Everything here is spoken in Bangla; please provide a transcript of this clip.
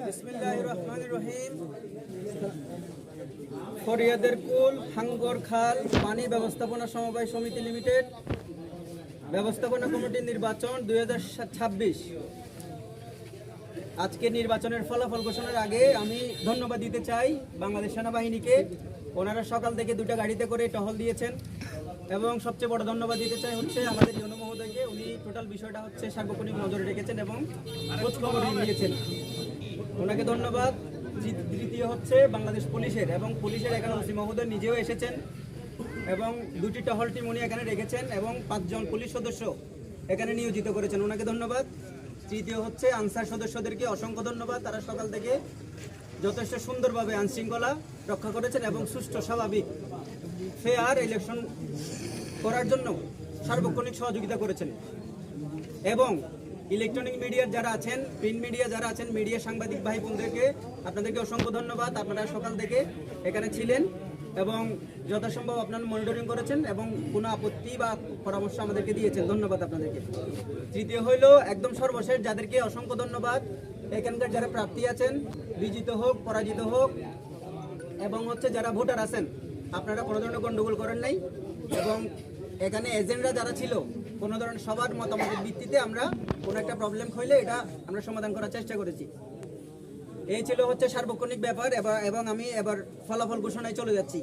বিসমিল্লাহির রহমানির রহিম। ফরিয়াদের কুল হাঙ্গর খাল পানি ব্যবস্থাপনা সমবায় সমিতি লিমিটেড ব্যবস্থাপনা কমিটির নির্বাচন 2026। আজকে নির্বাচনের ফলাফল ঘোষণার আগে আমি ধন্যবাদ দিতে চাই বাংলাদেশ সেনাবাহিনীকে। ওনারা সকাল থেকে দুটো গাড়িতে করে টহল দিয়েছেন এবং সবচেয়ে বড় ধন্যবাদ দিতে চাই হচ্ছে আমাদের ইউনো মহোদয়কে। উনি টোটাল বিষয়টা হচ্ছে সার্বক্ষণিক নজরে রেখেছেন এবং খোঁজখবর নিয়েছেন, ওনাকে ধন্যবাদ। দ্বিতীয় হচ্ছে বাংলাদেশ পুলিশের এবং পুলিশের এখানে ওসি মহোদয় নিজেও এসেছেন এবং দুটি টহল টিম উনি এখানে রেখেছেন এবং 5 জন পুলিশ সদস্য এখানে নিয়োজিত করেছেন, ওনাকে ধন্যবাদ। তৃতীয় হচ্ছে আনসার সদস্যদেরকে অসংখ্য ধন্যবাদ। তারা সকাল থেকে যথেষ্ট সুন্দরভাবে আইনশৃঙ্খলা রক্ষা করেছেন এবং সুষ্ঠু স্বাভাবিক ফেয়ার ইলেকশন করার জন্য সার্বক্ষণিক সহযোগিতা করেছেন। এবং ইলেকট্রনিক মিডিয়ার যারা আছেন, প্রিন্ট মিডিয়া যারা আছেন, মিডিয়া সাংবাদিক ভাই বোনদেরকে আপনাদেরকে অসংখ্য ধন্যবাদ। আপনারা সকাল থেকে এখানে ছিলেন এবং যথাসম্ভব আপনারা মনিটরিং করেছেন এবং কোনো আপত্তি বা পরামর্শ আমাদেরকে দিয়েছেন, ধন্যবাদ আপনাদেরকে। তৃতীয় হইল একদম সর্বশেষ যাদেরকে অসংখ্য ধন্যবাদ, এখানকার যারা প্রার্থী আছেন, বিজিত হোক পরাজিত হোক, এবং হচ্ছে যারা ভোটার আছেন, আপনারা কোনো ধরনের গণ্ডগোল করেন নাই এবং এখানে এজেন্টরা যারা ছিল কোনো ধরনের সবার মতামতের ভিত্তিতে আমরা কোনো একটা প্রবলেম হইলে এটা আমরা সমাধান করার চেষ্টা করেছি। এই ছিল হচ্ছে সার্বক্ষণিক ব্যাপার এবং আমি এবার ফলাফল ঘোষণায় চলে যাচ্ছি।